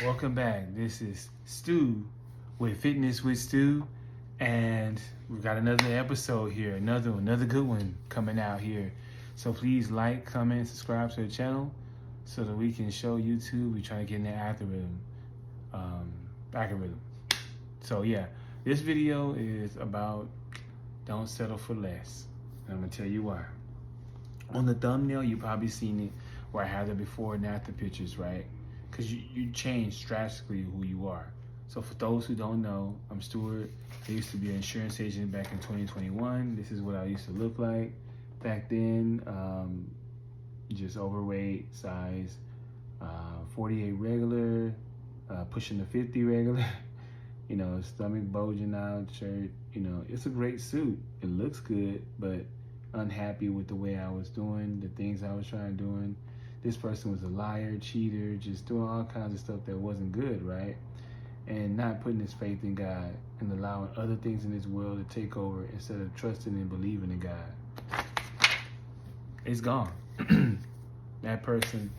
Welcome back. This is Stu with Fitness with Stu, and we've got another episode here, another good one coming out here. So please like, comment, subscribe to the channel so that we can show YouTube. We try to get in the algorithm. So yeah, this video is about don't settle for less. And I'm gonna tell you why. On the thumbnail, you probably seen it where I have the before and after pictures, right? Because you change drastically who you are. So for those who don't know, I'm Stuart. I used to be an insurance agent back in 2021. This is what I used to look like back then. Just overweight, size 48 regular, pushing the 50 regular. You know, stomach bulging out, shirt. You know, it's a great suit. It looks good, but unhappy with the way I was doing, the things I was trying to do. This person was a liar, cheater, just doing all kinds of stuff that wasn't good, right? And not putting his faith in God and allowing other things in this world to take over instead of trusting and believing in God. It's gone. That person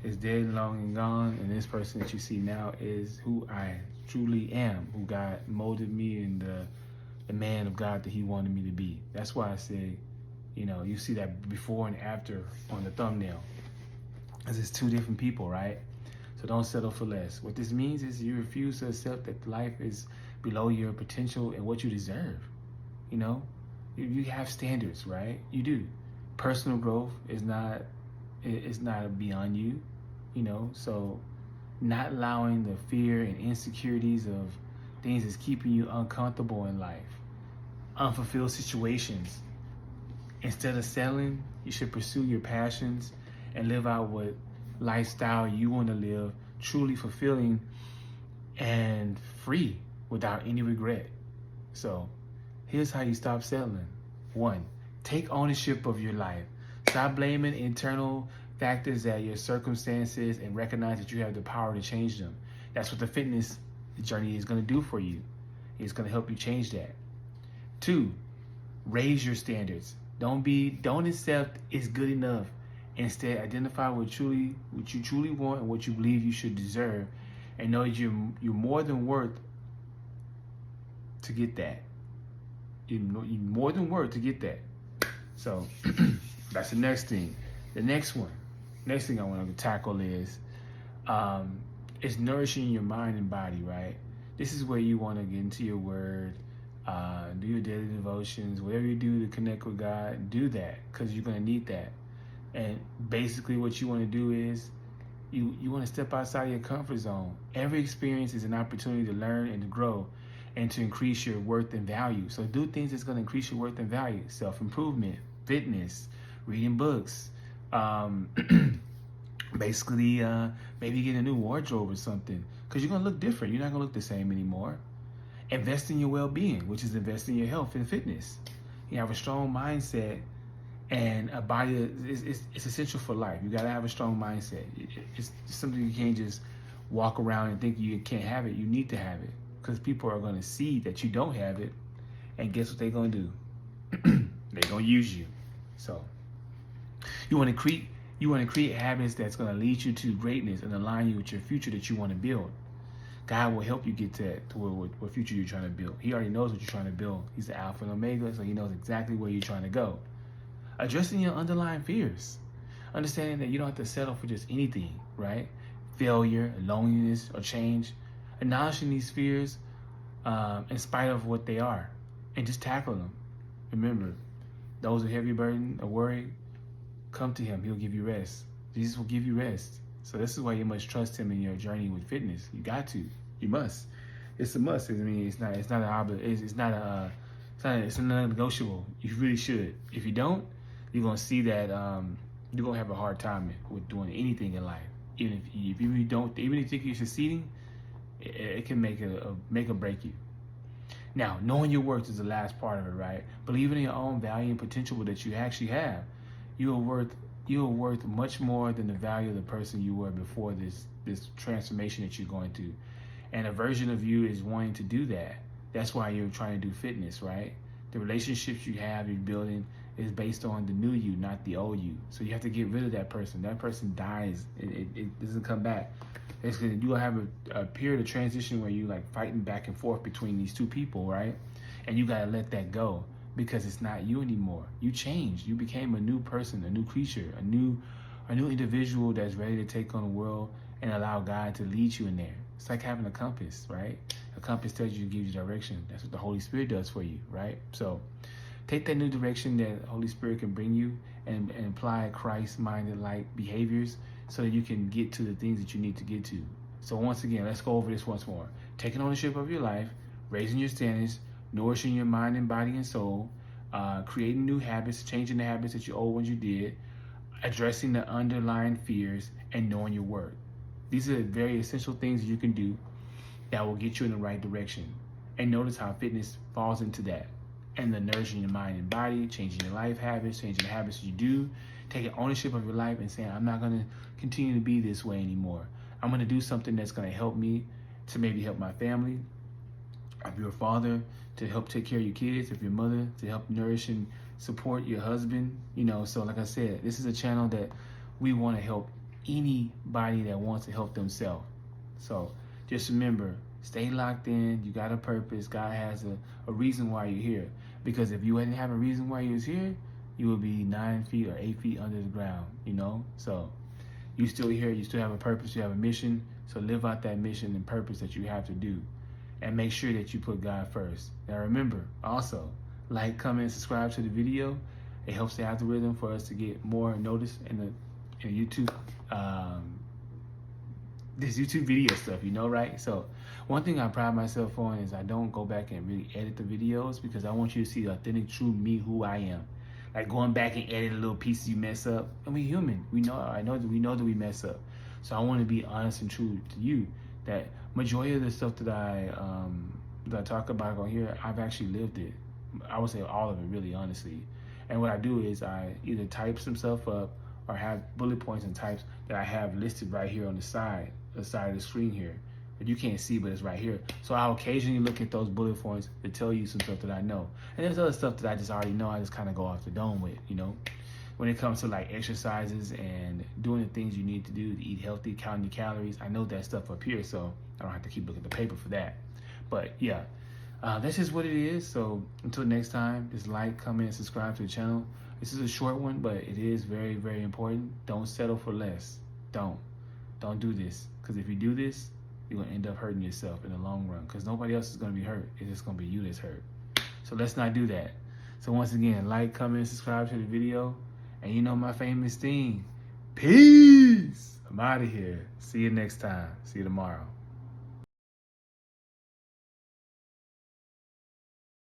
is dead and long and gone, and this person that you see now is who I truly am, who God molded me and the man of God that he wanted me to be. That's why I say, you know, you see that before and after on the thumbnail. Because it's two different people, right? So don't settle for less. What this means is you refuse to accept that life is below your potential and what you deserve. You know, you have standards, right? You do. Personal growth is not beyond you, you know. So not allowing the fear and insecurities of things that's keeping you uncomfortable in life, unfulfilled situations. Instead of settling, you should pursue your passions and live out what lifestyle you want to live, truly fulfilling and free without any regret. So here's how you stop settling. 1, take ownership of your life. Stop blaming internal factors at your circumstances and recognize that you have the power to change them. That's what the fitness journey is going to do for you. It's going to help you change that. 2, raise your standards. Don't accept it's good enough. Instead, identify what you truly want and what you believe you should deserve, and know that you're more than worth to get that. You're more than worth to get that. So that's the next thing. The next thing I want to tackle is nourishing your mind and body, right? This is where you want to get into your word, do your daily devotions, whatever you do to connect with God, do that, because you're going to need that. And basically what you want to do is you want to step outside your comfort zone. Every experience is an opportunity to learn and to grow and to increase your worth and value. So do things that's going to increase your worth and value. Self-improvement, fitness, reading books, basically maybe get a new wardrobe or something, because you're going to look different. You're not going to look the same anymore. Invest in your well-being, which is invest in your health and fitness. You have a strong mindset. And a body is essential for life. You got to have a strong mindset. It's something you can't just walk around and think you can't have it. You need to have it, because people are going to see that you don't have it, and guess what they're going to do? They're going to use you. So you want to create habits that's going to lead you to greatness and align you with your future that you want to build. God will help you get to what future you're trying to build. He already knows what you're trying to build. He's the Alpha and Omega, so he knows exactly where you're trying to go. Addressing your underlying fears. Understanding that you don't have to settle for just anything, right? Failure, loneliness, or change. Acknowledging these fears in spite of what they are, and just tackle them. Remember, those with heavy burden or worry, come to him. He'll give you rest. Jesus will give you rest. So this is why you must trust him in your journey with fitness. You got to. You must. It's a must. I mean, it's not non-negotiable. You really should. If you don't, you're gonna see that you're gonna have a hard time with doing anything in life. Even if you think you're succeeding, it can make or break you. Now, knowing your worth is the last part of it, right? Believing in your own value and potential that you actually have. You are worth much more than the value of the person you were before this transformation that you're going through. And a version of you is wanting to do that. That's why you're trying to do fitness, right? The relationships you have, you're building, is based on the new you, not the old you. So you have to get rid of that person. That person dies. It doesn't come back. It's gonna you have a period of transition where you like fighting back and forth between these two people, right? And you gotta let that go because it's not you anymore. You changed. You became a new person, a new creature, a new individual that's ready to take on the world and allow God to lead you in there. It's like having a compass, right? A compass tells you, gives you direction. That's what the Holy Spirit does for you, right? So take that new direction that the Holy Spirit can bring you and apply Christ-minded like behaviors so that you can get to the things that you need to get to. So once again, let's go over this once more. Taking ownership of your life, raising your standards, nourishing your mind and body and soul, creating new habits, changing the habits that you old ones you did, addressing the underlying fears, and knowing your worth. These are very essential things you can do that will get you in the right direction. And notice how fitness falls into that. And the nourishing your mind and body, changing your life habits, changing the habits you do, taking ownership of your life and saying, I'm not going to continue to be this way anymore. I'm going to do something that's going to help me to maybe help my family. If you're a father, to help take care of your kids. If you're a mother, to help nourish and support your husband. So like I said, this is a channel that we want to help anybody that wants to help themselves. So just remember, stay locked in. You got a purpose. God has a reason why you're here. Because if you didn't have a reason why you was here, you would be 9 feet or 8 feet under the ground, So you still here. You still have a purpose. You have a mission. So live out that mission and purpose that you have to do. And make sure that you put God first. Now remember, also, like, comment, subscribe to the video. It helps the algorithm for us to get more notice in the YouTube, this YouTube video stuff, right? So one thing I pride myself on is I don't go back and really edit the videos because I want you to see the authentic, true me, who I am. Like going back and edit a little pieces you mess up. And we're human. We know that we mess up. So I want to be honest and true to you that majority of the stuff that I talk about on here, I've actually lived it. I would say all of it, really, honestly. And what I do is I either type some stuff up or have bullet points and types that I have listed right here on the side of the screen here. But you can't see, but it's right here. So I'll occasionally look at those bullet points to tell you some stuff that I know. And there's other stuff that I just already know. I just kind of go off the dome with, When it comes to like exercises and doing the things you need to do to eat healthy, counting your calories, I know that stuff up here, so I don't have to keep looking at the paper for that. But yeah, that's just what it is. So until next time, just like, comment, and subscribe to the channel. This is a short one, but it is very, very important. Don't settle for less. Don't do this. Because if you do this, you're going to end up hurting yourself in the long run. Because nobody else is going to be hurt. It's just going to be you that's hurt. So let's not do that. So once again, like, comment, subscribe to the video. And my famous thing. Peace. I'm out of here. See you next time. See you tomorrow.